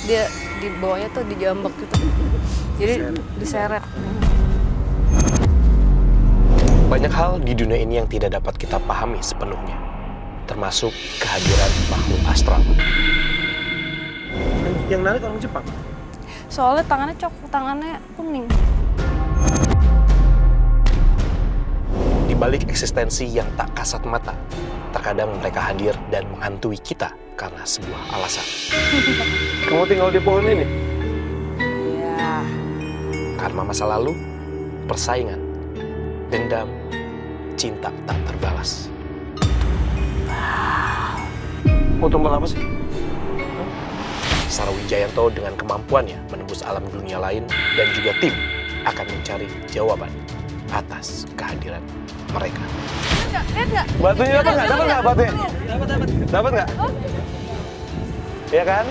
dia di bawahnya tuh dijambak gitu. Jadi diseret. Banyak hal di dunia ini yang tidak dapat kita pahami sepenuhnya, termasuk kehadiran makhluk astral. Yang narik orang Jepang? Soalnya tangannya kuning. Di balik eksistensi yang tak kasat mata, terkadang mereka hadir dan menghantui kita karena sebuah alasan. Kamu tinggal di pohon ini? Iya. Karena masa lalu, persaingan, dendam, cinta tak terbalas. Mau tumbal apa sih? Sara Wijayanto dengan kemampuannya menembus alam dunia lain dan juga tim akan mencari jawaban atas kehadiran mereka. Lihat nggak? Batunya dapat nggak? Dapat nggak batunya? Dapat nggak? Iya kan?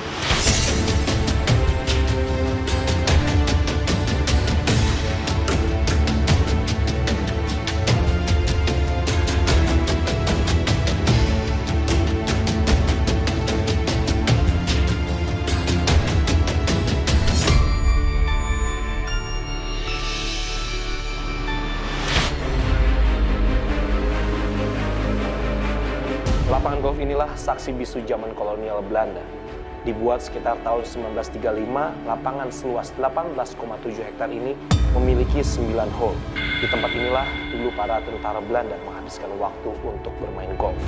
Lapangan golf inilah saksi bisu zaman kolonial Belanda. Dibuat sekitar tahun 1935, lapangan seluas 18,7 hektar ini memiliki 9 hole. Di tempat inilah dulu para tentara Belanda menghabiskan waktu untuk bermain golf.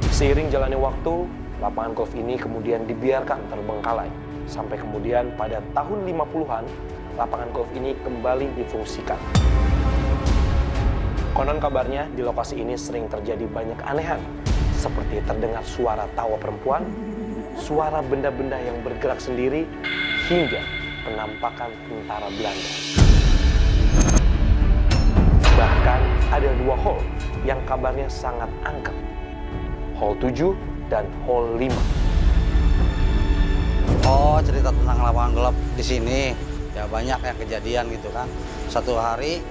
Seiring jalannya waktu, lapangan golf ini kemudian dibiarkan terbengkalai. Sampai kemudian pada tahun 50-an, lapangan golf ini kembali difungsikan. Konon kabarnya di lokasi ini sering terjadi banyak keanehan, seperti terdengar suara tawa perempuan, suara benda-benda yang bergerak sendiri, hingga penampakan tentara Belanda. Bahkan ada 2 hall yang kabarnya sangat angker, hall 7 dan hall 5. Oh, cerita tentang lapangan golf di sini ya banyak yang kejadian gitu kan. Satu hari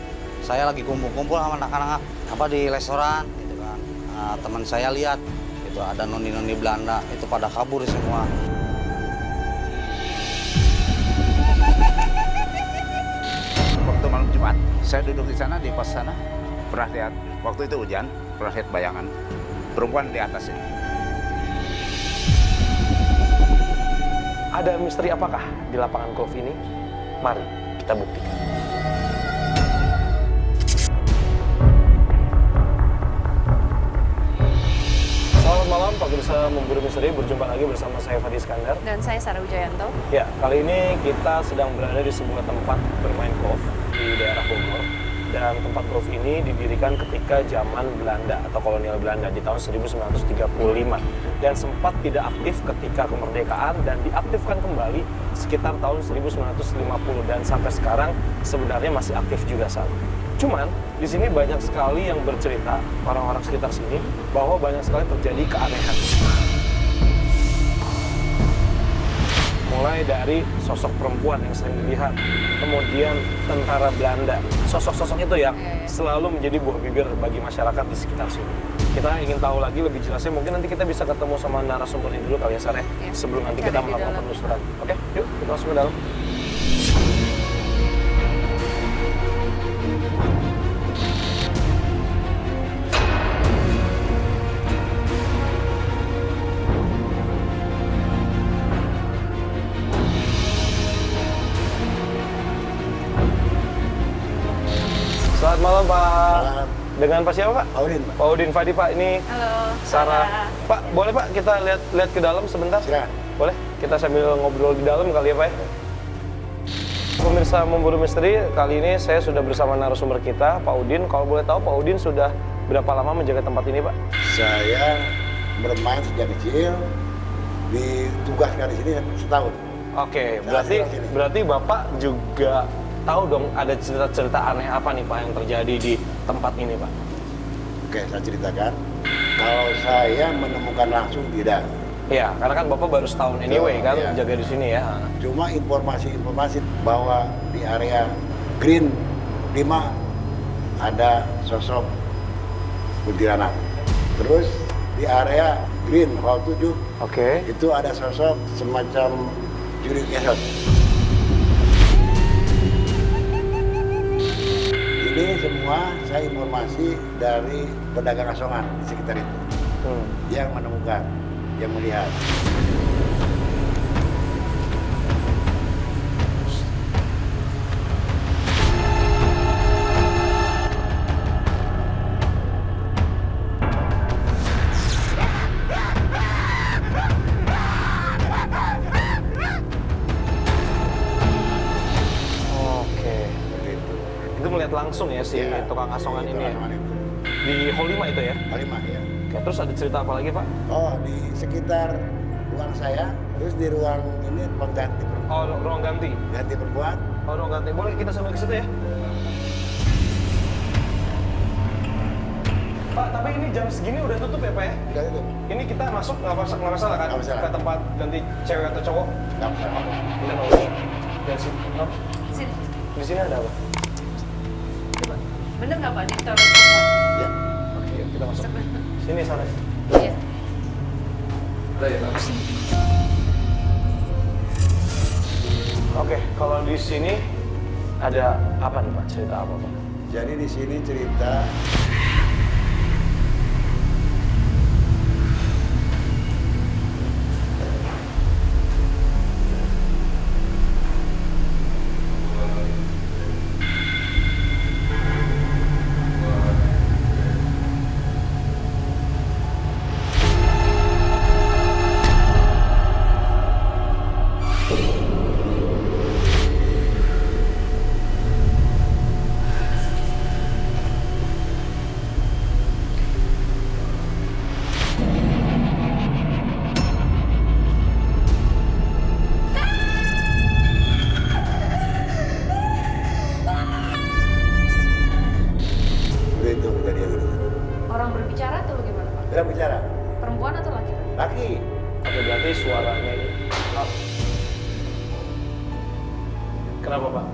saya lagi kumpul-kumpul sama anak-anak di restoran gitu kan. Nah, teman saya lihat itu ada noni-noni Belanda itu pada kabur semua. Waktu malam Jumat, saya duduk di sana, di pos sana, pernah lihat, waktu itu hujan, pernah lihat bayangan perempuan di atas ini. Ada misteri apakah di lapangan golf ini? Mari kita buktikan. Selamat malam, Pak Pemirsa Memburu Misteri. Berjumpa lagi bersama saya Fadi Iskandar. Dan saya Sara Wijayanto. Ya, kali ini kita sedang berada di sebuah tempat bermain golf di daerah Bogor. Dan tempat golf ini didirikan ketika zaman Belanda atau kolonial Belanda di tahun 1935. Dan sempat tidak aktif ketika kemerdekaan dan diaktifkan kembali sekitar tahun 1950. Dan sampai sekarang sebenarnya masih aktif juga saat. Cuman di sini banyak sekali yang bercerita orang-orang sekitar sini bahwa banyak sekali terjadi keanehan. Mulai dari sosok perempuan yang sering dilihat, kemudian tentara Belanda, sosok-sosok itu yang selalu menjadi buah bibir bagi masyarakat di sekitar sini. Kita ingin tahu lagi lebih jelasnya, mungkin nanti kita bisa ketemu sama narasumbernya dulu kali ya, Sarah, sebelum nanti kita melakukan penelusuran. Oke, yuk kita masuk ke dalam. Selamat malam, Pak. Malam. Dengan Pak siapa, Pak? Pak Udin, Pak. Pak Udin Fadi, Pak. Ini Halo. Sarah. Pak, boleh Pak kita lihat ke dalam sebentar? Silakan. Boleh? Kita sambil ngobrol di dalam kali ya, Pak. Pemirsa Memburu Misteri, kali ini saya sudah bersama narasumber kita, Pak Udin. Kalau boleh tahu, Pak Udin sudah berapa lama menjaga tempat ini, Pak? Saya bermain sejak kecil, ditugaskan di sini setahun. Oke, Saya asli sini. berarti Bapak juga tahu dong ada cerita-cerita aneh apa nih Pak yang terjadi di tempat ini, Pak? Oke, saya ceritakan. Kalau saya menemukan langsung tidak. Iya, karena kan Bapak baru setahun anyway kan Iya. jaga di sini ya. Cuma informasi-informasi bahwa di area Green 5 ada sosok kuntilanak. Terus di area Green Hall 7 Oke. itu ada sosok semacam Juri Gesot. Ini semua saya informasi dari pedagang asongan di sekitar itu yang menemukan, yang melihat. Oke. Itu melihat langsung ya si Iya, tukang asongan itu ini ya? asongan itu. Di Hall 5 itu ya? Kalimat ya. Oke, terus ada cerita apa lagi Pak? Oh, di sekitar ruang saya, terus di ruang ini ruang ganti Oh, ruang ganti. ganti perempuan. Oh, ruang ganti. Boleh kita sambil ke situ ya? Pak, tapi ini jam segini udah tutup ya Pak ya? Udah itu, Ini kita masuk nggak masalah kan? Nggak masalah. Ke tempat ganti cewek atau cowok? nggak masalah. Kita mau dari sini. Oh, Sini. di sini ada apa? Coba. Bener nggak Pak? Di toilet perempuan? Ya, Oke, yuk kita masuk. Sini sana. Iya. Ada ya, Pak? Oke, kalau di sini ada apa nih Pak? Cerita apa Pak? jadi di sini cerita itu kejadian itu. Orang berbicara atau bagaimana Pak? Dia bicara, Perempuan atau laki-laki? laki. Oke, berarti suaranya ini. Oh. Kenapa Pak?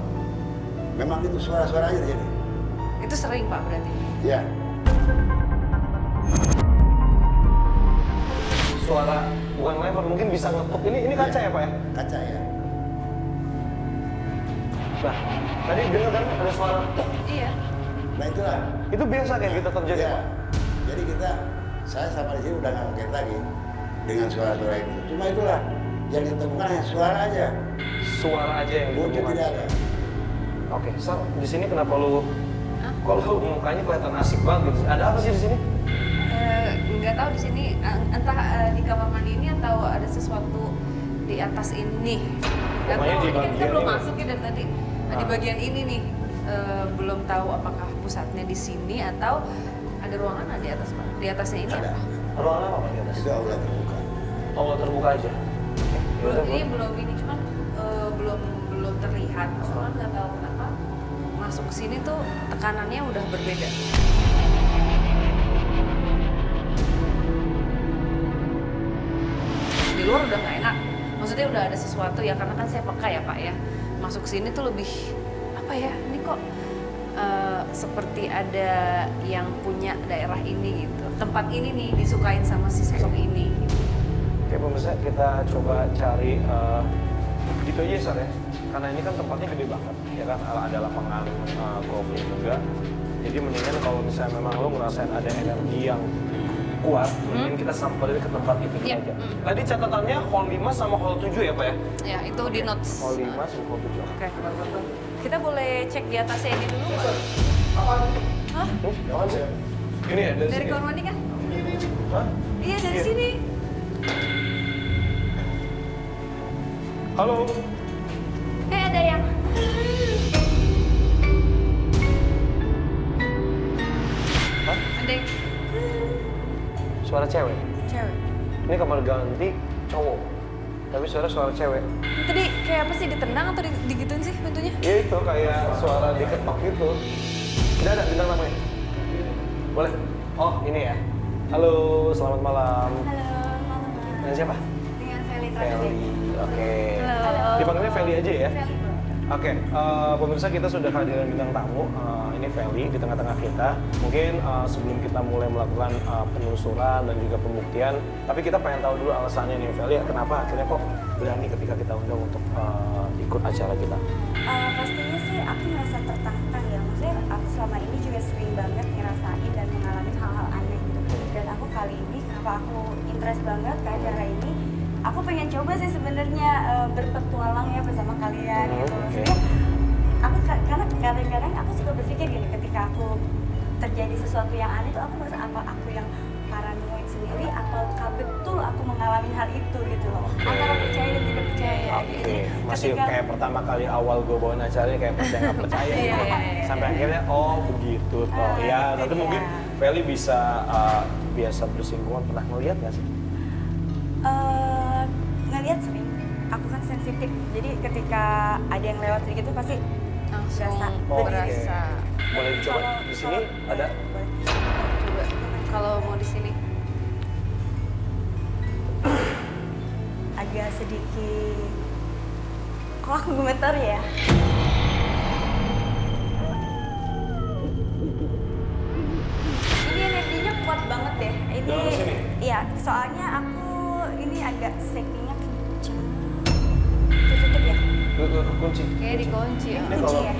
Memang itu suara-suara aja jadi. Itu sering Pak berarti? Ya, Suara bukan lempar, mungkin bisa ngetuk. Ini kaca ya Pak ya? kaca ya. Nah, tadi dengar kan ada suara tuk. Iya. Nah itulah. Itu biasa kayak gitu terjadi Ya. Pak? Jadi saya sama di sini udah nggak mungkin lagi dengan suara-suara itu. Cuma itulah yang ditemukan hanya suara aja, Suara aja yang wujud ditemukan. tidak ada. Oke, Sal, di sini kenapa lu Hah? kok lu mukanya kelihatan asik banget gitu? Ada apa sih di sini? Nggak tahu di sini entah di kamar mandi ini atau ada sesuatu di atas ini. Nggak Pokoknya tahu. di Ini kan kita bagian belum ini. masuk ya dari tadi. Nah, di Ah. bagian ini nih belum tahu apakah pusatnya di sini atau ada ruangan di atas Pak. Di atasnya ini Ada. apa? Ruangan apa Pak di atas? Itu aula terbuka. Oh, terbuka aja. Oke, Belum yaudah, ini Bro. belum ini cuman belum terlihat. Soalnya nggak tahu kenapa masuk ke sini tuh tekanannya udah berbeda. Di luar udah nggak enak. Maksudnya udah ada sesuatu ya karena kan saya peka ya Pak ya. Masuk sini tuh lebih apa ya? Ini kok seperti ada yang punya daerah ini gitu. Tempat ini nih disukain sama si sosok ini. Oke pemirsa, kita coba cari itu aja Sar ya. Karena ini kan tempatnya gede banget, ya kan ada lapangan golfnya juga. Jadi mendingan kalau misalnya memang lo ngerasain ada energi yang kuat, mending kita samperin ke tempat itu Iya. aja. Tadi catatannya hall 5 sama hall 7 ya Pak ya? Ya itu di notes. Hall 5 sama hall 7. Oke. Kita boleh cek di atasnya ini dulu nggak? Hah? Apaan sih? Ini ya dari Dari sini? kamar mandi kan? Hah? Iya dari Iya. sini. Halo? Ada yang. Hah? Ada yang Suara cewek? cewek. Ini kamar ganti cowok. Tapi suara cewek. Tadi kayak apa sih ditendang atau digituin sih pintunya? Ya itu kayak suara diketok gitu. Tidak ada bintang namanya. Boleh? Oh ini ya. Halo, selamat malam. Halo, malam. Dengan siapa? Dengan Feli Feli. Oke. Halo. Dipanggilnya Feli aja ya? Feli. Oke, pemirsa kita sudah kehadiran bintang tamu. Ini Feli di tengah-tengah kita. Mungkin sebelum kita mulai melakukan penelusuran dan juga pembuktian, tapi kita pengen tahu dulu alasannya nih Feli, kenapa akhirnya kok berani ketika kita undang untuk ikut acara kita? Pastinya sih aku ngerasa tertantang ya. Maksudnya aku selama ini juga sering banget ngerasain dan mengalami hal-hal aneh gitu. Dan aku kali ini kenapa aku interest banget ke acara ini? Aku pengen coba sih sebenarnya berpetualang ya bersama kalian gitu. Maksudnya aku karena kadang-kadang aku suka berpikir gini, ketika aku terjadi sesuatu yang aneh tuh aku merasa apa aku yang paranoid sendiri ataukah betul aku mengalami hal itu gitu loh. Antara percaya dan tidak percaya. Oke, masih kayak pertama kali awal gue bawain acaranya kayak percaya nggak percaya. Sampai akhirnya oh begitu toh. Ya, nanti mungkin Feli bisa biasa bersinggungan, pernah ngeliat nggak sih? Ngelihat sering, aku kan sensitif, jadi ketika ada yang lewat sedikit tuh pasti berasa. Oh, berdiri. oke. Boleh dicoba Kalau- di sini kalau- ada? boleh. Coba kalau mau di sini. Agak sedikit, kok aku gemetar ya? Ini energinya kuat banget deh. Ini, Dalam sini? iya, soalnya aku ini agak settingnya kenceng. Tutup ya? Kunci. Kayak dikunci ya. Ini Kunci kalau- ya?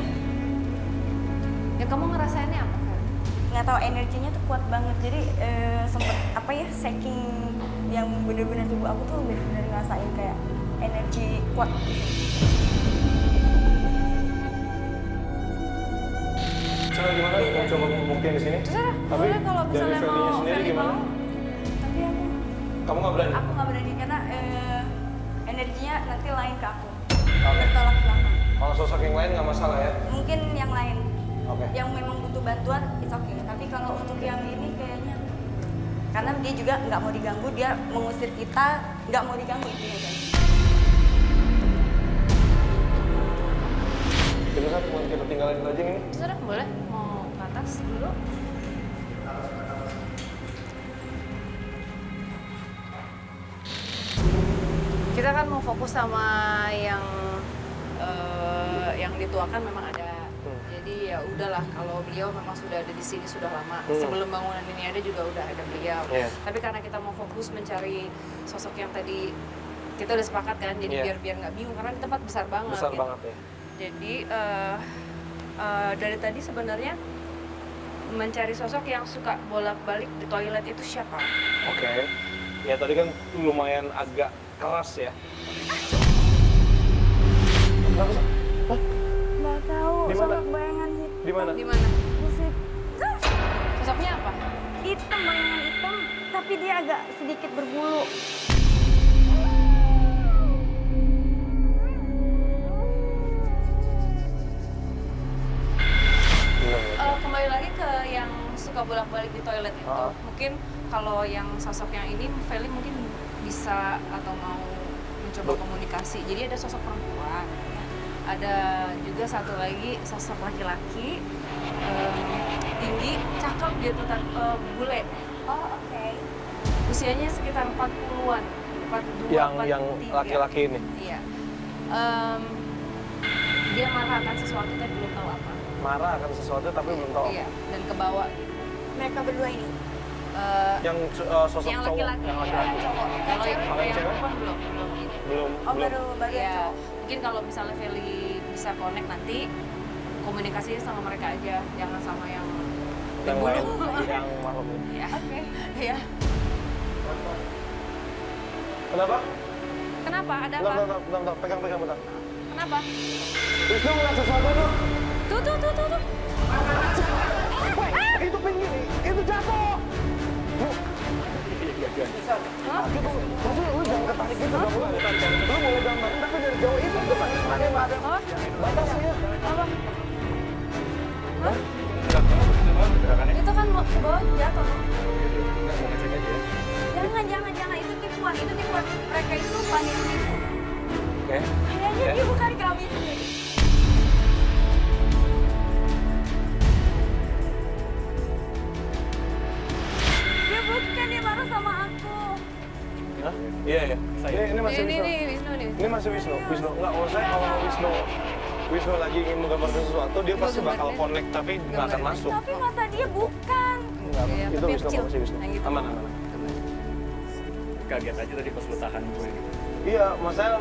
Ya kamu ngerasainnya apa kan? Nggak tahu, energinya tuh kuat banget. Jadi sempet apa ya, saking yang bener-bener tubuh aku tuh bener-bener ngerasain kayak energi kuat gitu. Cara gimana? Mau coba pembuktian di sini? Terserah, Tapi boleh kalau dari misalnya Feli-nya mau sendiri Feli gimana? mau. Tapi Kamu nggak berani? aku nggak berani karena energinya nanti lain ke aku. Oke. Bertolak belakang. Kalau sosok yang lain nggak masalah ya? Mungkin yang lain Oke. yang memang butuh bantuan, it's okay. Tapi kalau untuk yang ini kayaknya karena dia juga nggak mau diganggu, dia mengusir kita, nggak mau diganggu intinya guys. Kita satu mau kita tinggalin aja ini. Terserah, boleh. Mau ke atas dulu. Kita kan mau fokus sama yang dituakan memang ada. Jadi ya udahlah, kalau beliau memang sudah ada di sini sudah lama. Sebelum bangunan ini ada juga udah ada beliau. Iya. Tapi karena kita mau fokus mencari sosok yang tadi kita udah sepakat kan, jadi Iya. biar nggak bingung karena di tempat besar banget. Besar gitu. banget ya. Jadi dari tadi sebenarnya mencari sosok yang suka bolak-balik di toilet itu siapa? Oke. Ya tadi kan lumayan agak keras ya. Kenapa sih? Nggak tahu, Di mana? sosok bayangan hitam. Di mana? Di mana? Di situ. Sosoknya apa? Hitam, bayangan hitam, tapi dia agak sedikit berbulu. Bener ya? Kembali lagi ke yang suka bolak-balik di toilet itu. Ah. Mungkin kalau yang sosok yang ini, Feli mungkin bisa atau mau mencoba komunikasi. Jadi ada sosok perempuan, ada juga satu lagi sosok laki-laki, tinggi, cakep gitu, bule. Oh, oke. Usianya sekitar 40-an. 42, Yang 43. laki-laki ini. Iya. Dia marah akan sesuatu tapi belum tahu apa. Marah akan sesuatu tapi belum tahu. Iya, dan kebawa gitu. Mereka berdua ini. Yang sosok Yang cowok, laki-laki. yang laki-laki. Cowok. Kalau yang Kalau yang cewek? perempuan belum ini. Belum. Oh, belum. baru yang Iya. cowok. Mungkin kalau misalnya Feli bisa connect nanti komunikasinya sama mereka aja, jangan sama yang Yang lain, berbulu. yang makhluk ini. Iya. Oke. Iya. Kenapa? Kenapa? Ada Bentar, apa? bentar, bentar, bentar. Pegang, bentar. Kenapa? Wisnu ngeliat sesuatu tuh. Tuh. Itu pinggir, itu jatuh. Hah? Gitu, maksudnya lu jangan ketarik gitu, nggak boleh ketarik. Lu boleh gambarin, tapi dari jauh itu mana yang ada Apa? batasnya. Apa? Hah? Itu kan mau bawa jatuh. Jangan. Itu tipuan. Mereka itu panik tipu. Oke. Kayaknya dia bukan kami sendiri. Dia bukan, dia marah sama aku. Hah? Iya. Ini masih Ini Wisnu. Wisnu nih. Ini masih Wisnu. Enggak, kalau saya kalau Wisnu Wisnu lagi ingin menggambarkan sesuatu, dia pasti bakal connect tapi nggak akan masuk. Tapi mata dia bukan. Nggak, Iya, itu tapi Wisnu kecil. pasti Wisnu. Yang gitu. Aman. Kaget aja tadi pas lu tahan gue gitu. Iya, maksudnya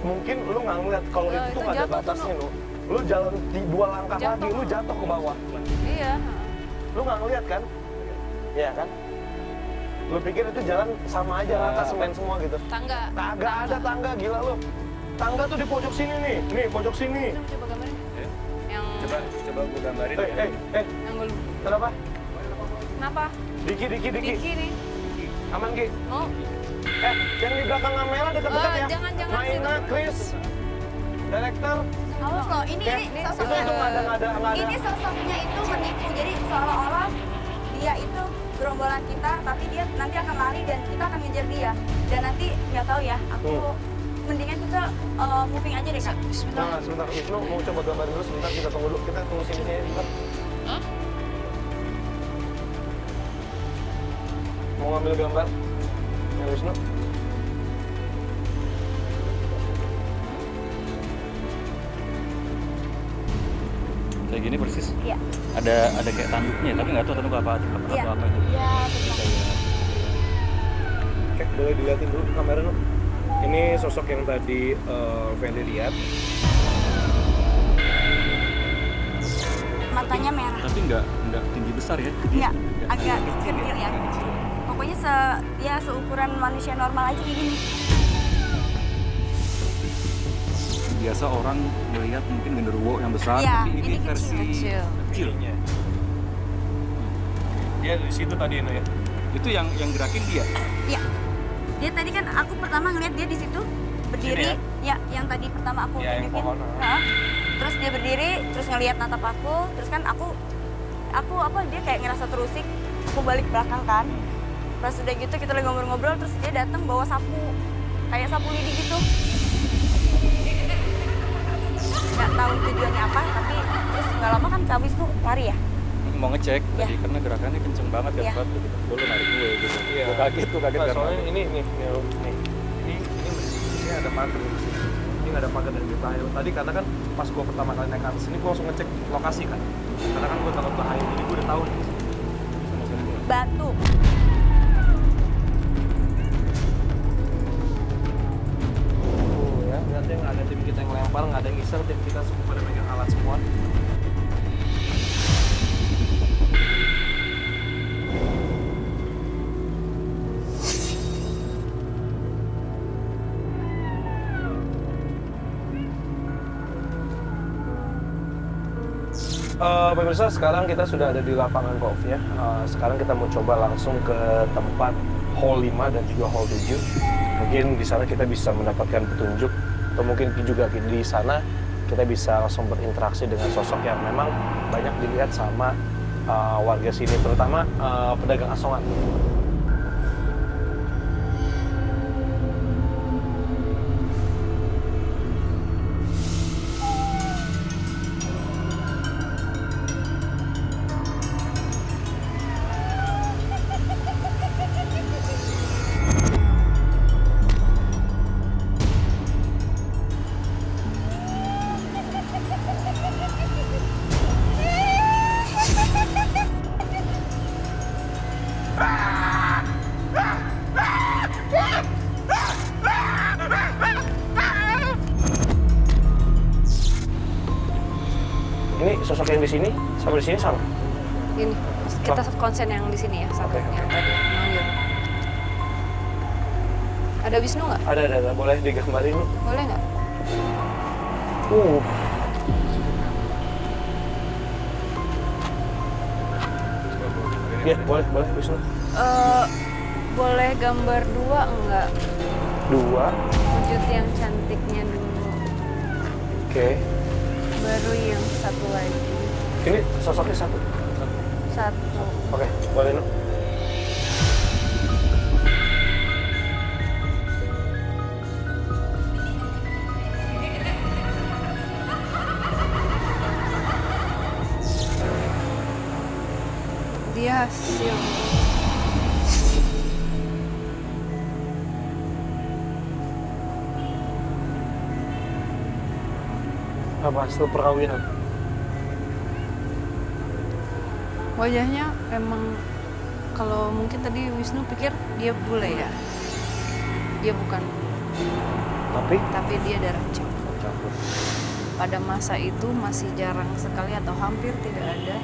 mungkin lu nggak ngeliat kalau Oh, itu itu tuh nggak ada jatuh tuh, batasnya lu. Lu jalan di 2 langkah Jatuh. lagi, lu jatuh ke bawah. Iya. Lu nggak ngeliat kan? Iya kan? Lu pikir itu jalan sama aja rata semen semua gitu? Tangga. Kagak ada tangga, gila lu. Tangga tuh di pojok sini nih pojok sini. Ini coba gambarin. Ya. Yang Coba gue gambarin ya. yang gue Kenapa? kenapa? Diki. Diki nih. Aman, Ki. Oh, Yang di belakang kamera dekat-dekat ya. jangan Maina, situ. Chris, director. Awas loh, ini Itu sosoknya. nggak ada. Ini sosoknya itu menipu. Jadi seolah-olah dia itu gerombolan kita, tapi dia nanti akan lari dan kita akan ngejar dia. Dan nanti nggak tahu ya, aku mendingan kita moving aja deh kak. Bismillah. Nah, sebentar. Wisnu mau coba gambar dulu sebentar. Kita tunggu dulu. Kita tunggu sini aja sebentar. Mau ngambil gambar? Ya, Wisnu. Kayak gini persis. Iya. Ada kayak tanduknya, tapi nggak tahu tanduk apa Iya. apa itu. Iya, betul. Oke, boleh dilihatin dulu kamera lu. Ini sosok yang tadi Feli lihat. Matanya merah. Tapi nggak tinggi besar ya. Iya, agak kecil ya. Pokoknya seukuran manusia normal aja kayak gini. Biasa orang melihat mungkin genderuwo yang besar, Iya, tapi ini ini versi kecil. kecilnya. Dia di situ tadi ya. Itu yang gerakin dia. Iya. Dia tadi kan aku pertama ngeliat dia di situ berdiri, Sini ya yang tadi pertama aku Ya, yang tunjukin. pohon, Heeh. Terus dia berdiri, terus ngeliat natap aku, terus kan aku apa dia kayak ngerasa terusik, aku balik belakang kan. Pas udah gitu kita lagi ngobrol-ngobrol, terus dia datang bawa sapu, kayak sapu lidi gitu. Nggak tahu tujuannya apa, tapi terus nggak lama kan Kak Wisnu lari ya. Mau ngecek Ya. tadi karena gerakannya kenceng banget kan Ya. Fat, gitu. Dulu narik gue gitu. Iya. Gue kaget Nggak, karena soalnya ini. Ini mesinnya ada pagar di sini. Ini nggak ada pagar dan berbahaya. Tadi karena kan pas gua pertama kali naik ke atas ini gua langsung ngecek lokasi kan. Karena kan gua takut bahaya, jadi gua udah tahu nih. Batu. Ya, berarti nggak ada tim kita yang lempar, nggak ada yang iseng, tim kita semua pada megang alat semua. Pemirsa, sekarang kita sudah ada di lapangan golf ya. Sekarang kita mau coba langsung ke tempat hole 5 dan juga hole 7. Mungkin di sana kita bisa mendapatkan petunjuk, atau mungkin juga di sana kita bisa langsung berinteraksi dengan sosok yang memang banyak dilihat sama warga sini, terutama pedagang asongan. Ini sosok yang di sini sama di sini sama. Ini kita konsen yang di sini ya, satu Oke, yang tadi manggil. Ada Wisnu nggak? Ada, boleh digambarin lu. Boleh nggak? Iya, boleh Wisnu. Boleh gambar 2 enggak? 2. Wujud yang cantiknya dulu. Oke. Baru yang satu lagi. Ini sosoknya satu. Satu. Oke, boleh Nu. Dia hasil. Apa setelah perkawinan? Wajahnya emang, kalau mungkin tadi Wisnu pikir dia bule ya. Dia bukan, tapi dia darah campur. Pada masa itu masih jarang sekali atau hampir tidak ada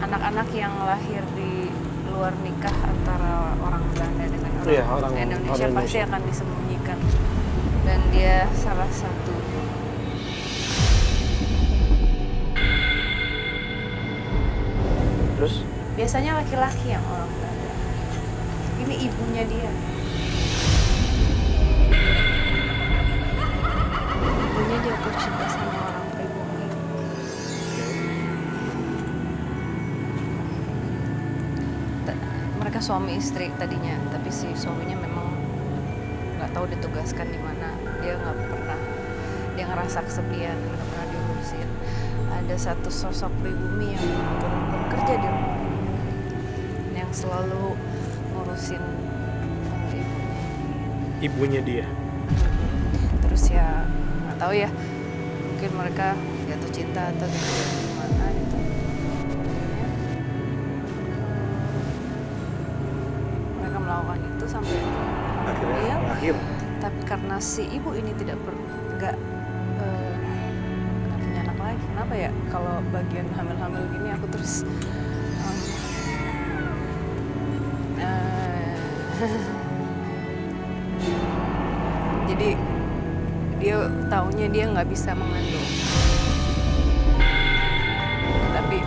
anak-anak yang lahir di luar nikah antara orang Belanda dengan orang Indonesia pasti akan disembunyikan. Dan dia salah satu. Terus? Biasanya laki-laki yang orang Belanda. Ini ibunya dia. Ibunya jatuh cinta sama orang pribumi. Mereka suami istri tadinya, tapi si suaminya memang nggak tahu ditugaskan di mana. Dia nggak pernah, dia ngerasa kesepian, nggak pernah diurusin. Ada satu sosok pribumi yang turun bekerja di rumah, yang selalu ngurusin Ibunya dia. Terus ya nggak tahu ya, mungkin mereka jatuh cinta atau gimana gitu. Mereka melakukan itu sampai Akhirnya lahir. Tapi karena si ibu ini nggak punya anak lagi. Kenapa ya? Kalau bagian hamil-hamil gini aku terus jadi dia taunya dia nggak bisa mengandung, tapi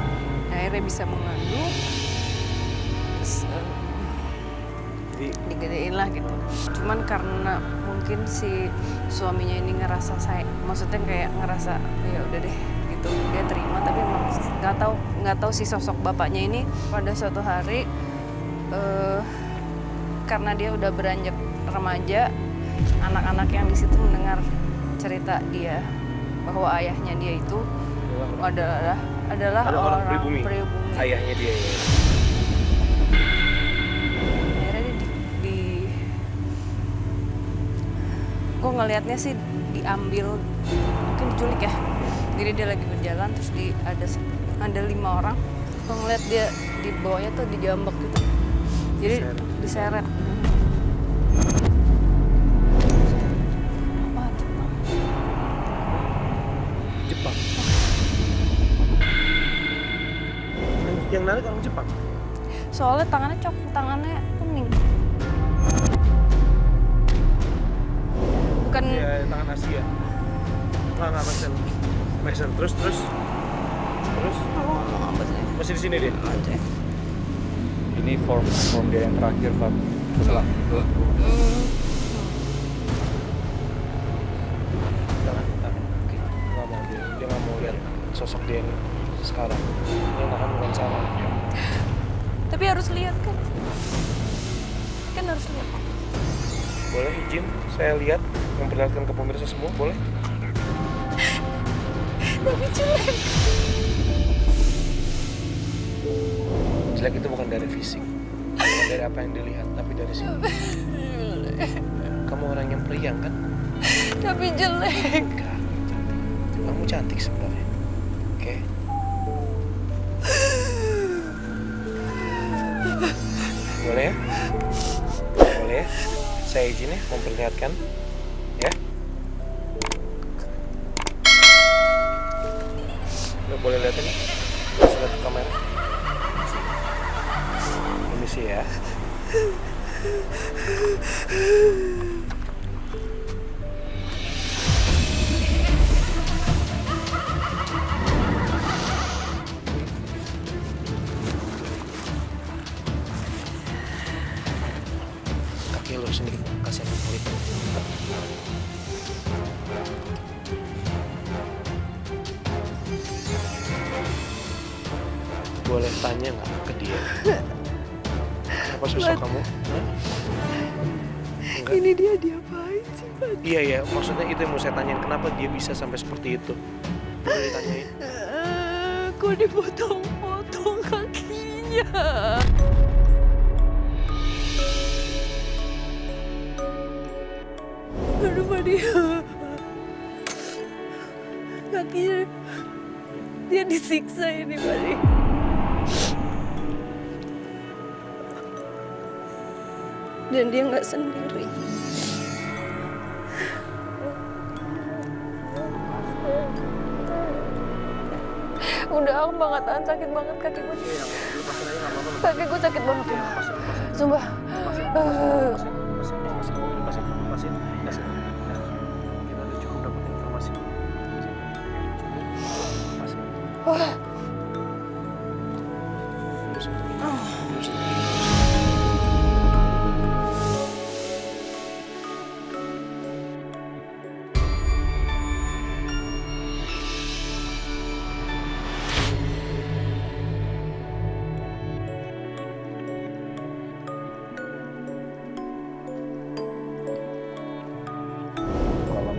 akhirnya bisa mengandung. Digedein lah gitu. Cuman karena mungkin si suaminya ini ngerasa maksudnya kayak ngerasa ya udah deh gitu, dia terima. Tapi emang nggak tahu si sosok bapaknya ini pada suatu hari karena dia udah beranjak remaja, anak-anak yang di situ mendengar cerita dia bahwa ayahnya dia itu adalah orang pribumi. Ayahnya dia ya. Gue ngelihatnya sih diambil, mungkin diculik ya. Jadi dia lagi berjalan terus ada 5 orang. Gue ngeliat dia di bawahnya tuh dijambak gitu. Jadi diseret. Apa Jepang. Yang narik orang Jepang. Soalnya tangannya kuning. Bukan. Iya, tangan Asia. Nggak Mason. Terus. Apa sih? Masih di sini dia. Ini form dia yang terakhir, Pak. Setelah Jangan. Nggak mau dia nggak mau lihat sosok dia ini sekarang. Dia nahan bukan salah. Tapi harus lihat kan? Kan harus lihat. Boleh izin saya lihat, memperlihatkan ke pemirsa semua, boleh? Tapi jelek. Jelek itu bukan dari fisik, bukan dari apa yang dilihat, tapi dari sini. Kamu orang yang periang kan? Tapi jelek. Enggak. Kamu cantik sebenarnya. Oke? Boleh ya? Boleh ya? Saya izin ya memperlihatkan. Ya? Lo boleh lihat ini? Bisa lihat ke kamera? Permisi ya. Kaki lo sini kasih aku kulit. Boleh tanya nggak ke dia? Apa sosok kamu? Hah? Enggak. Ini dia diapain sih, Pak? Iya, maksudnya itu yang mau saya tanyain. Kenapa dia bisa sampai seperti itu? Boleh ditanyain? Kok dipotong-potong kakinya? Aduh, Pak dia. tersiksa ini, Bari. Dan dia nggak sendiri. Udah aku banget tahan, sakit banget kaki gue. Kaki gue sakit banget. Sumpah.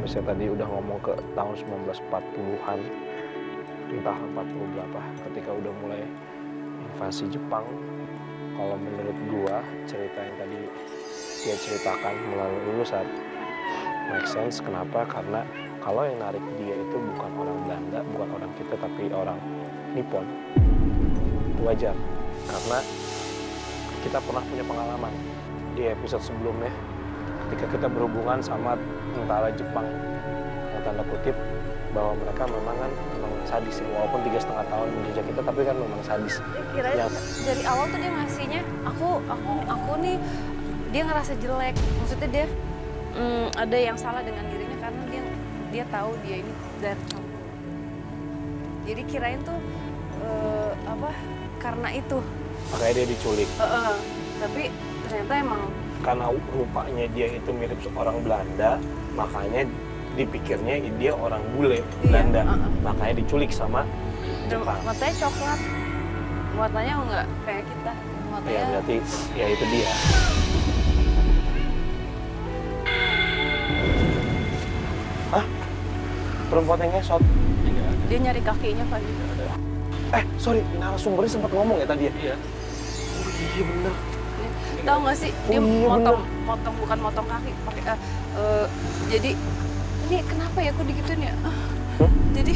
Saya tadi udah ngomong ke tahun 1940-an, entah 40 berapa, ketika udah mulai invasi Jepang. Kalau menurut gua, cerita yang tadi dia ceritakan melalui lulusan make sense. Kenapa? Karena kalau yang narik dia itu bukan orang Belanda, bukan orang kita, tapi orang Nippon. Itu wajar, karena kita pernah punya pengalaman di episode sebelumnya ketika kita berhubungan sama tentara Jepang, yang tanda kutip bahwa mereka memang sadis, walaupun 3,5 tahun menjajah kita, tapi kan memang sadis. Kirain dari awal tuh dia ngasihnya aku nih, dia ngerasa jelek, maksudnya dia ada yang salah dengan dirinya karena dia tahu dia ini dari campur. Jadi kirain tuh karena itu makanya dia diculik. Tapi ternyata emang karena rupanya dia itu mirip seorang Belanda, makanya dipikirnya dia orang bule Belanda, makanya diculik sama Jepang. Matanya coklat, matanya enggak kayak kita. Matanya... Ya berarti ya itu dia. Hah? Perempuan yang ngesot? Dia nyari kakinya Pak. Sorry, narasumbernya sempat ngomong ya tadi ya? Iya. Oh iya bener. Tahu nggak sih dia iya, motong bukan motong kaki pakai jadi ini kenapa ya kok digituin ya? Jadi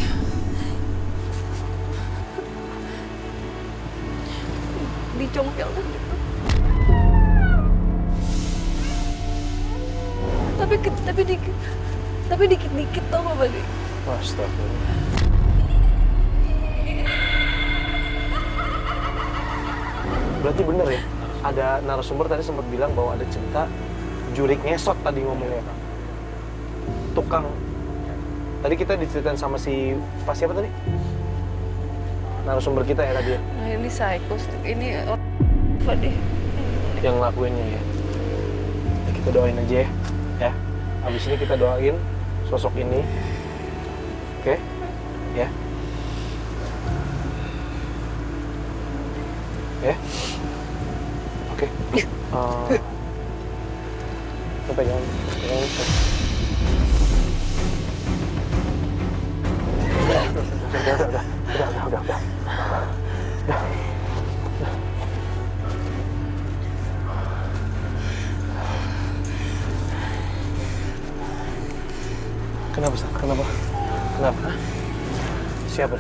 dicongkel kan gitu. Tapi dikit tau nggak Badi? Astagfirullah. Berarti bener ya? Ada narasumber tadi sempat bilang bahwa ada cerita jurik ngesot tadi ngomongnya. Tukang. Tadi kita diceritain sama si pas siapa tadi? Narasumber kita ya tadi ya? Nah ini psikus, ini apa deh? Yang ngelakuinnya ya. Ya, kita doain aja ya. Ya. Habis ini kita doain sosok ini. Oke? Ya. Ya. Oke. Pegangan. Udah. Kenapa, Sar? Kenapa? Hah? Siapa?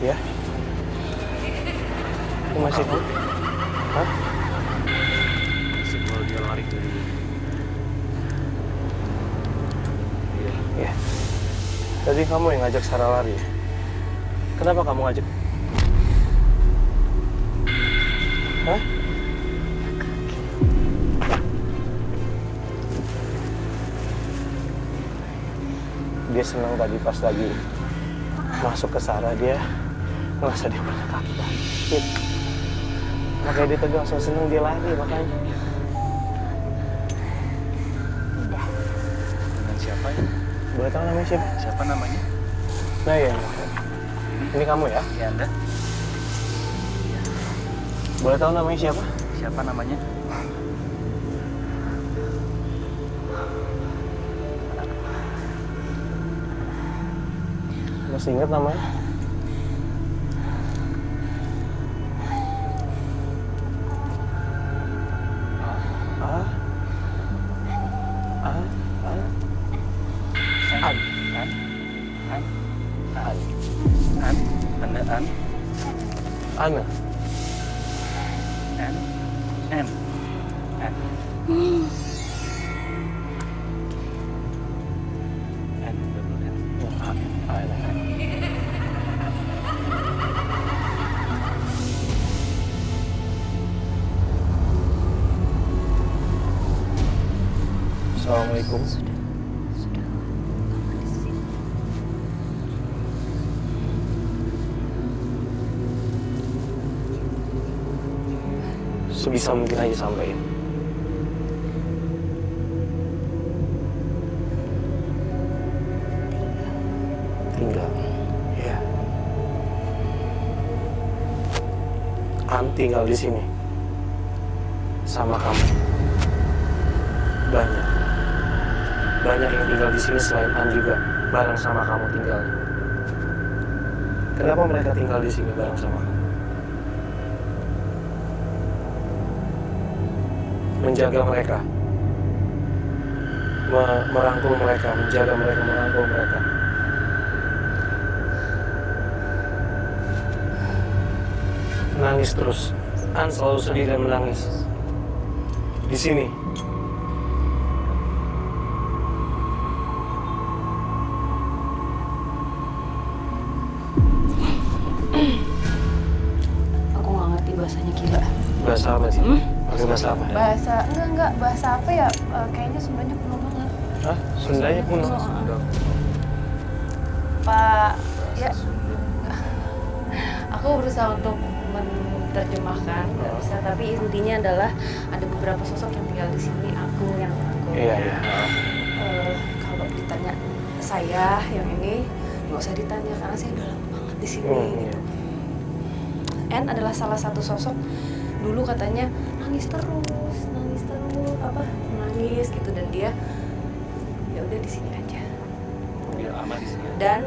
Ya? Ini masih bu? Hah? Masih kalau dia lari dari... Iya. Tadi kamu yang ngajak Sarah lari. Kenapa kamu ngajak? Hah? Dia senang tadi pas lagi masuk ke Sarah, dia ngerasa dia punya kaki sakit. Makanya dia tadi langsung seneng, dia lari makanya. Dengan siapa ya? Boleh tahu namanya siapa? Siapa namanya? Nah ya, ini kamu ya? Ya Anda. Boleh tahu namanya siapa? Siapa namanya? Masih ingat namanya? Ana. Assalamualaikum. Sebisa mungkin aja sampein. Tinggal. Ya. An tinggal di sini. Sama kamu. Banyak yang tinggal di sini selain An juga bareng sama kamu tinggalnya. Kenapa mereka tinggal di sini bareng sama kamu? Menjaga mereka, merangkul mereka, menjaga mereka, merangkul mereka. Nangis terus, An selalu sedih dan menangis. Di sini. Aku nggak ngerti bahasanya gila. Bahasa apa sih? Pakai bahasa apa? Enggak, bahasa apa ya? Kayaknya Sundanya kuno banget. Hah? Sundanya kuno? Pak, ya. Aku berusaha untuk menerjemahkan, nggak bisa. Tapi intinya adalah ada beberapa sosok yang tinggal di sini. Aku Iya. kalau ditanya saya yang ini, nggak usah ditanya karena saya udah lama banget di sini. Gitu. N adalah salah satu sosok. Dulu katanya nangis terus gitu, dan dia ya udah di sini aja. Dia aman di sini. Dan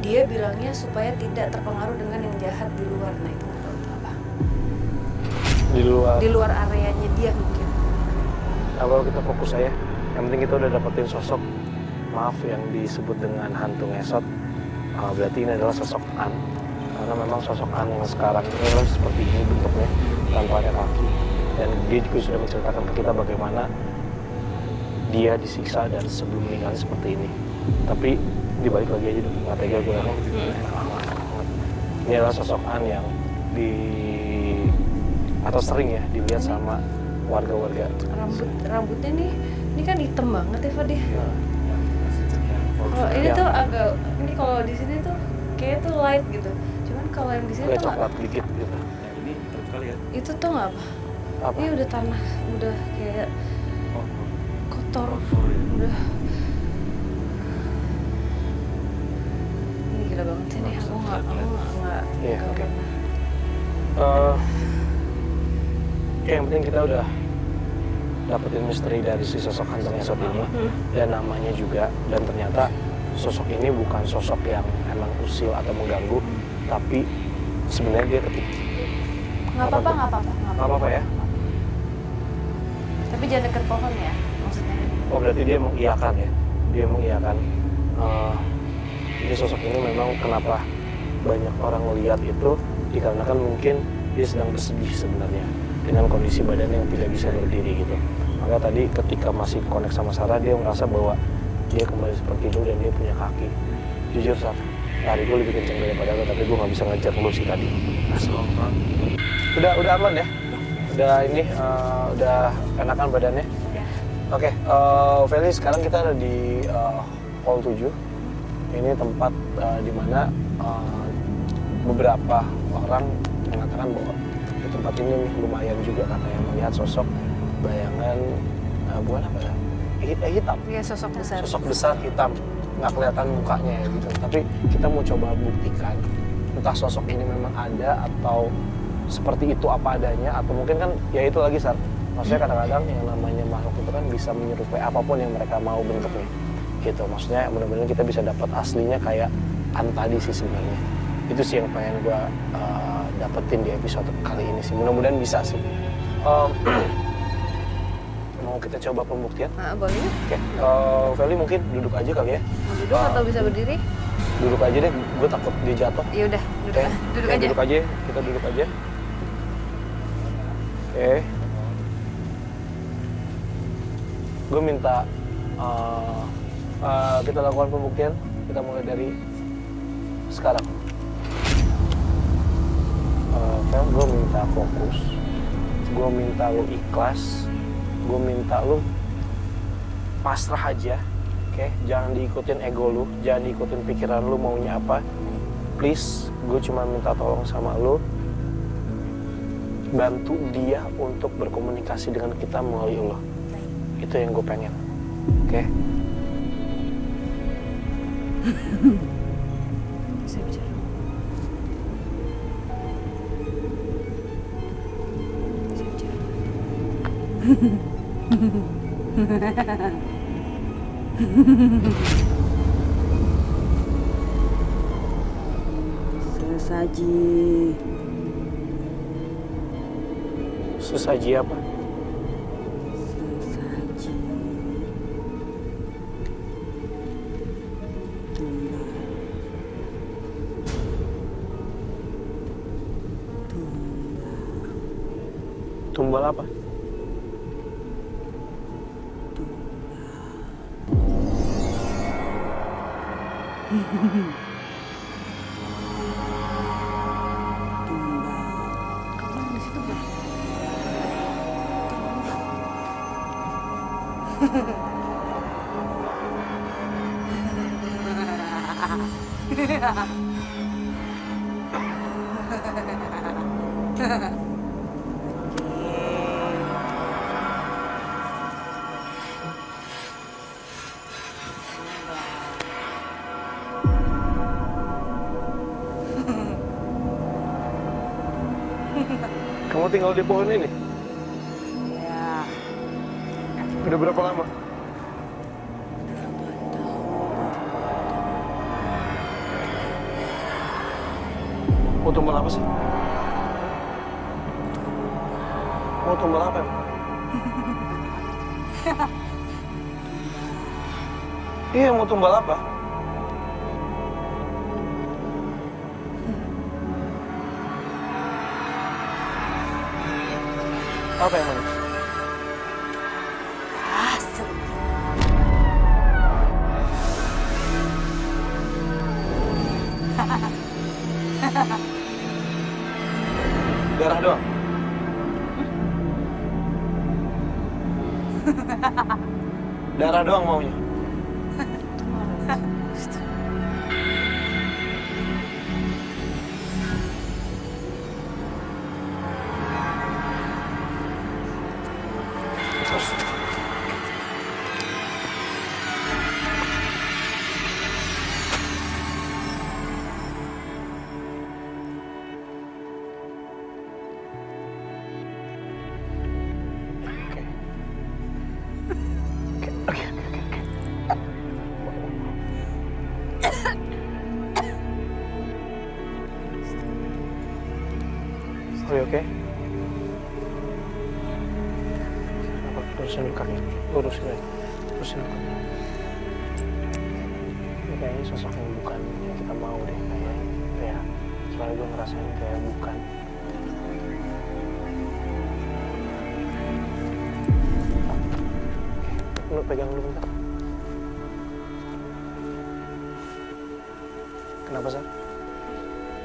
dia bilangnya supaya tidak terpengaruh dengan yang jahat di luar. Nah itu nggak tahu itu apa. Di luar areanya dia mungkin. Nah, kalau kita fokus aja, yang penting kita udah dapetin sosok, maaf yang disebut dengan hantu ngesot. Berarti ini adalah sosok An. Karena memang sosok An yang sekarang ini adalah seperti ini bentuknya, tanpa ada kaki. Dan dia juga sudah menceritakan ke kita bagaimana dia disiksa dan sebelum meninggal seperti ini. Tapi dibalik lagi aja dulu, nggak tega gue ngomong. Ini adalah sosok An yang atau sering ya dilihat sama warga-warga. Rambutnya nih, ini kan hitam banget ya Fadih. Ya. Kalau ini tuh agak, ini kalau di sini tuh kayak tuh light gitu. Cuman kalau yang di sini Kayak tuh coklat dikit gitu. Ini terus sekali ya. itu tuh nggak apa? Apa? Ini udah tanah, udah kayak kotor, udah. Ini gila banget sih nih, aku nggak Iya, oke. pernah. Yang penting kita udah dapetin misteri dari si sosok hantu ngesot ini dan namanya juga, dan ternyata sosok ini bukan sosok yang emang usil atau mengganggu, tapi sebenarnya dia Nggak apa-apa. Nggak apa-apa ya? Tapi jangan deket pohon ya, maksudnya. Oh berarti dia mengiyakan ya? Dia mengiyakan. Jadi sosok ini memang kenapa banyak orang melihat itu dikarenakan mungkin dia sedang bersedih sebenarnya dengan kondisi badan yang tidak bisa berdiri gitu. Maka tadi ketika masih connect sama Sarah, dia merasa bahwa dia kembali seperti dulu dan dia punya kaki. Jujur Sar, lari gue lebih kenceng daripada lo, tapi gue nggak bisa ngejar lo sih tadi. Udah aman ya? Udah ini, udah enakan badannya? Oke, Feli, sekarang kita ada di Hall 7. Ini tempat di mana beberapa orang mengatakan bahwa di tempat ini lumayan juga karena yang melihat sosok bayangan bukan apa ya, hitam. Iya, sosok besar. Sosok besar hitam, nggak kelihatan mukanya ya gitu. Tapi kita mau coba buktikan entah sosok ini memang ada atau seperti itu apa adanya, atau mungkin kan ya itu lagi Sar. Maksudnya kadang-kadang yang namanya makhluk itu kan bisa menyerupai apapun yang mereka mau bentuknya gitu. Maksudnya mudah-mudahan kita bisa dapat aslinya kayak An tadi sih sebenarnya. Itu sih yang pengen gue dapetin di episode kali ini sih. Mudah-mudahan bisa sih. Mau kita coba pembuktian? Boleh yuk. Oke, Feli mungkin duduk aja kali ya. Mau duduk atau bisa berdiri? Duduk aja deh, gue takut dia jatuh. Ya udah, duduk, duduk Oke, aja. Duduk aja, kita duduk aja. Oke. Gue minta kita lakukan pembuktian. Kita mulai dari sekarang. Fel, gue minta fokus. Gue minta lo ikhlas. Gue minta lo pasrah aja. Oke, jangan diikutin ego lu, jangan diikutin pikiran lu maunya apa. Please, gue cuma minta tolong sama lu, bantu dia untuk berkomunikasi dengan kita melalui Allah. Itu yang gue pengen. Oke? Bisa bicara. Bisa bicara. Sesaji. Sesaji apa? Sesaji. Tumbal. Tumbal. Tumbal apa? Kamu di situ Bang? Kamu tinggal di pohon ini? Ya, Udah berapa lama? Mau tumbal apa sih? Mau tumbal apa? Iya, mau tumbal apa? Apa yang manis? Darah doang? Darah doang maunya? Are you okay? Apa, lurusin dulu kaki, lurusin aja, lurusin dulu. Ini kayaknya sosok yang bukan yang kita mau deh, kayaknya. Ya, soalnya gue ngerasain kayak bukan. Lu pegang dulu bentar. Kenapa, Sar?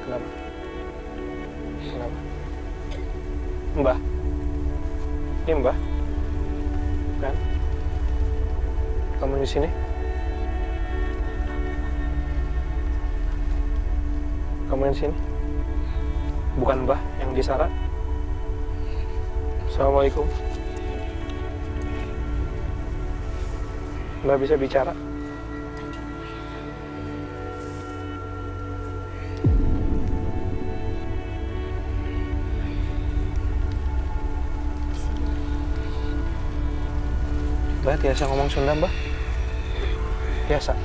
Kenapa? Kenapa? Mbah? Ini Mbah? Kan? Kamu di sini? Kamu di sini? Bukan Mbah yang di Sarah? Assalamualaikum. Mbah bisa bicara? Mbah, biasa ngomong Sunda, Mbah? Biasa.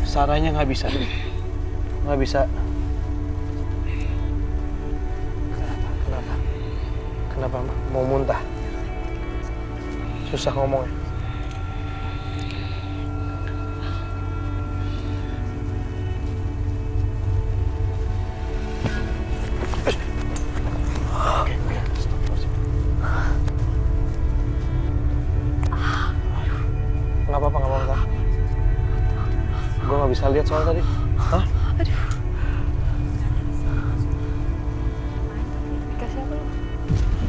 Saranya nggak bisa. Nggak bisa. Kenapa? Kenapa? Kenapa, Mbah? Mau muntah? Susah ngomongnya. Nggak apa-apa. Gue nggak bisa lihat soal tadi. Hah? Dikasih apa lu?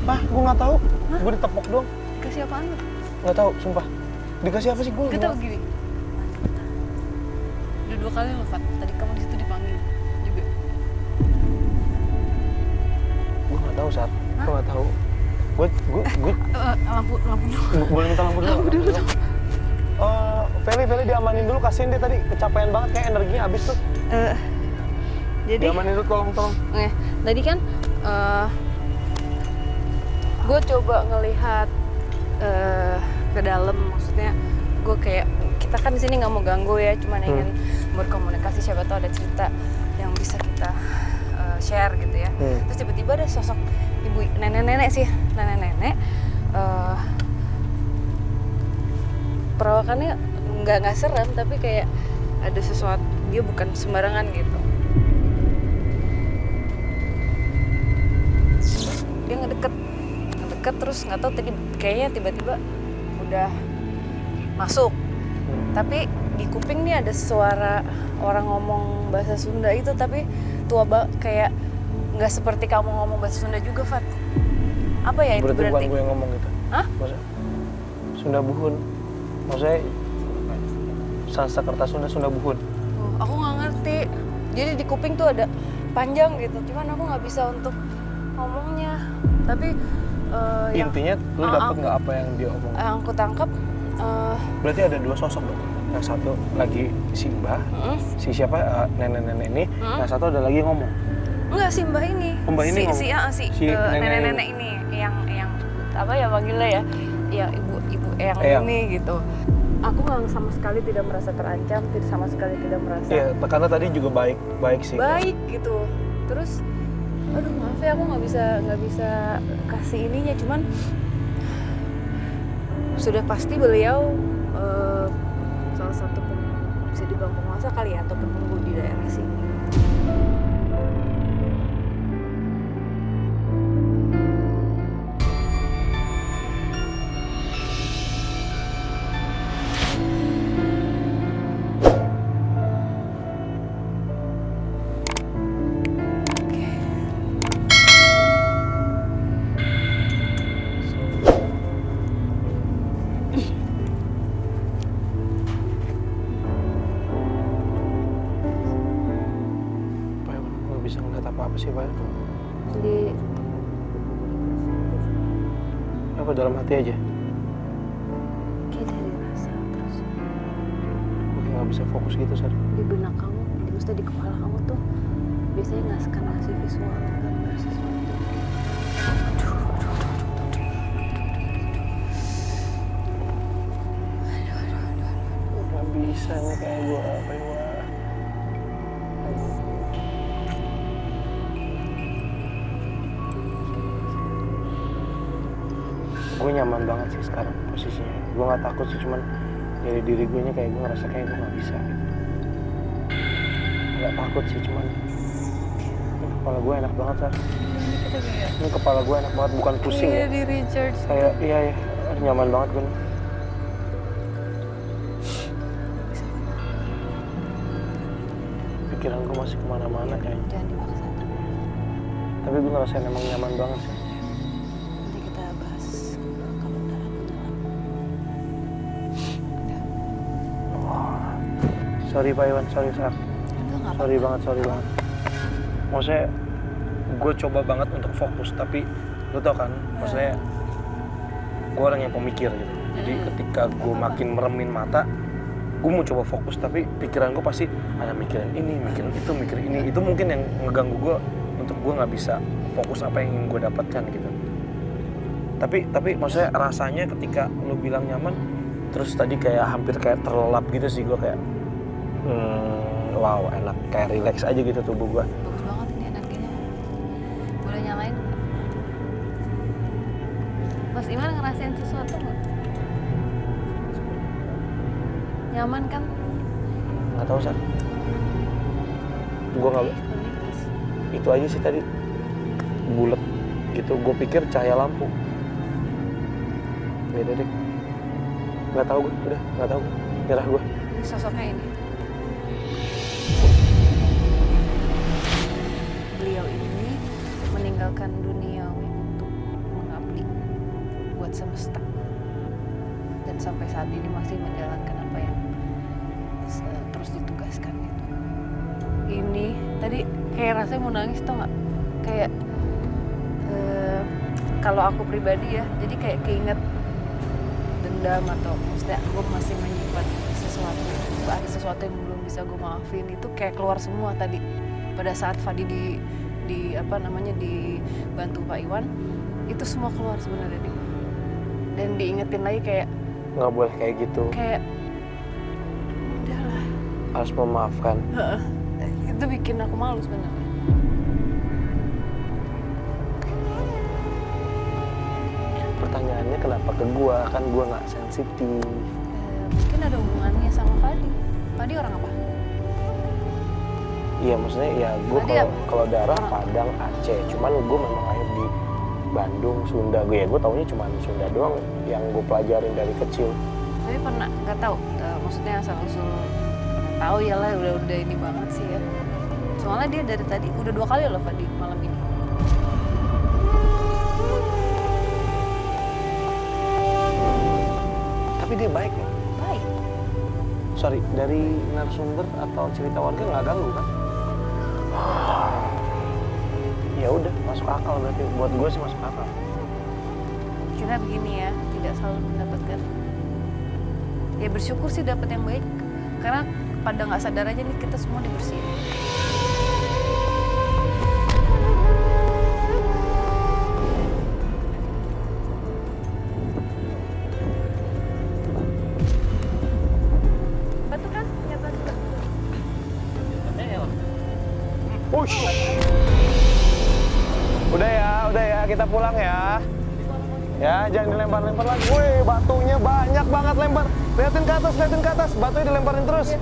Hah? Gue nggak tahu. Gue ditepok doang. Dikasih apaan lu? Nggak tahu, sumpah. Dikasih apa sih gue? Gak tau gini. Udah 2 kali lo, Fat. Tadi kamu di situ dipanggil juga. Gue nggak tahu, Sat. Gue nggak tahu. Gue Lampu dulu. boleh minta lampu dulu. Lampu dulu dong. Feli diamanin dulu, kasihin dia tadi kecapean banget, kayak energinya habis tuh. Jadi Diamanin dulu tolong. Oke, tadi kan gue coba ngelihat ke dalam, maksudnya gue kayak kita kan di sini nggak mau ganggu ya, cuman ingin berkomunikasi, siapa tahu ada cerita yang bisa kita share gitu ya. Terus tiba-tiba ada sosok ibu nenek-nenek sih, nenek-nenek perawakannya nggak serem, tapi kayak ada sesuatu, dia bukan sembarangan gitu. Dia ngedeket terus nggak tahu tadi kayaknya tiba-tiba udah masuk, tapi di kuping nih ada suara orang ngomong bahasa Sunda itu, tapi tua kayak nggak seperti kamu ngomong bahasa Sunda juga, Fat. Apa ya itu berarti? Bukan gue yang ngomong gitu. Hah? Maksudnya Sunda Buhun. Maksudnya Sanskerta Sunda Buhun. Aku nggak ngerti. Jadi di kuping tuh ada panjang gitu, cuman aku nggak bisa untuk ngomongnya. Tapi intinya lu dapet nggak apa yang dia omong? Yang aku tangkap Berarti ada 2 sosok dong. Yang satu lagi si Mbah, si siapa nenek-nenek ini, yang satu ada lagi yang ngomong. enggak sih Mbak ini. Mbak ini ngomong. Si nenek-nenek ini yang apa ya panggilnya ya? Ya ibu yang ini gitu. Aku nggak sama sekali tidak merasa terancam, sama sekali tidak merasa. Iya, karena tadi juga baik sih. Baik gitu. Terus, aduh maaf ya aku nggak bisa kasih ininya, cuman sudah pasti beliau salah satu bisa dibilang penguasa kali ya, atau penunggu di daerah sini. Apa sih Pak? Di apa dalam hati aja? kayak dari rasa, terus Gue nggak bisa fokus gitu, Sar. di benak kamu, maksudnya di kepala kamu tuh biasanya ngasih visual gambar sesuatu. Nggak bisa nih kayak gue apa ya? Gue nyaman banget sih sekarang posisinya. Gue nggak takut sih, cuman dari diri gue nya kayak gue ngerasa kayak gue nggak bisa gitu. Nggak takut sih, cuman ini kepala gue enak banget, Sar. Ini kepala gue enak banget, bukan pusing ya. Di recharge. Kayak iya nyaman banget gue. Pikiran gue masih kemana-mana kayaknya. Jangan dipaksa. Tapi gue ngerasain emang nyaman banget sih. Nanti kita bahas kalau udah dalam. Sorry Pak Iwan, sorry Sar. Sorry banget. Maksudnya gue coba banget untuk fokus, tapi lu tau kan, maksudnya gue orang yang pemikir gitu. Jadi ketika gue makin meremin mata, gue mau coba fokus, tapi pikiran gue pasti ada mikirin ini, mikirin itu, mikirin ini. Itu mungkin yang ngeganggu gue untuk gue nggak bisa fokus apa yang ingin gue dapatkan gitu. Tapi maksudnya rasanya ketika lu bilang nyaman, terus tadi kayak hampir kayak terlelap gitu sih gue kayak wow, enak, kayak relax aja gitu tubuh gue. Bagus banget ini energinya. Boleh nyalain nggak? Mas Iman ngerasain sesuatu nggak? Nyaman kan? Nggak tahu, Sar. Gue nggak... Oke, unik, Mas. Itu aja sih tadi. Bulet gitu. Gue pikir cahaya lampu. Beda deh. Nggak tahu gue. Udah, nggak tahu. Nyerah gue. Ini sosoknya ini. Beliau ini meninggalkan duniawi untuk mengabdi buat semesta. Dan sampai saat ini masih menjalankan apa yang terus ditugaskan gitu. Ini tadi kayak rasanya mau nangis tau nggak? Kayak kalau aku pribadi ya, jadi kayak keinget dendam atau maksudnya gue masih menyimpan sesuatu, ada sesuatu yang belum bisa gue maafin, itu kayak keluar semua tadi pada saat Fadi di apa namanya dibantu Pak Iwan, itu semua keluar sebenarnya di gue. Dan diingetin lagi kayak Nggak boleh kayak gitu. kayak udahlah. Harus memaafkan. Itu bikin aku malu sebenarnya. Pertanyaannya kenapa ke gua? Kan gua nggak sensitif. Mungkin ada hubungannya sama Fadi. Fadi orang apa? Iya, maksudnya ya gua Tadi kalau apa? kalau darah Orang. Padang, Aceh. Cuman gua memang lahir di Bandung, Sunda. Gua taunya cuma Sunda doang yang gua pelajarin dari kecil. Tapi pernah nggak tahu, maksudnya asal usul pernah tahu ya lah, udah ini banget sih ya. Soalnya dia dari tadi udah 2 kali loh Fadi malam ini. Tapi dia baik loh. Baik. Sorry, dari narasumber atau cerita warga nggak ganggu kan? Ya udah, masuk akal berarti. Buat gue sih masuk akal. Kita begini ya, tidak selalu mendapatkan. Ya bersyukur sih dapat yang baik. Karena pada nggak sadar aja nih kita semua dibersihin. Batu kan? Ya batu. Push. Udah ya, kita pulang ya. Ya, jangan dilempar-lempar lagi. Wih, batunya banyak banget lempar. Liatin ke atas, batunya dilemparin terus.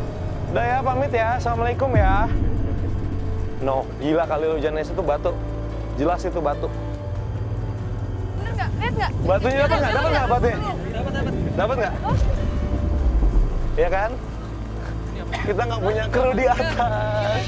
Udah ya, pamit ya. Assalamualaikum ya. No, gila kali lu Janes itu batu. Jelas itu batu. Bener nggak? Lihat nggak? Batunya dapat nggak? Dapat nggak batunya? Dapat nggak? Iya kan? Kita nggak punya kru di atas.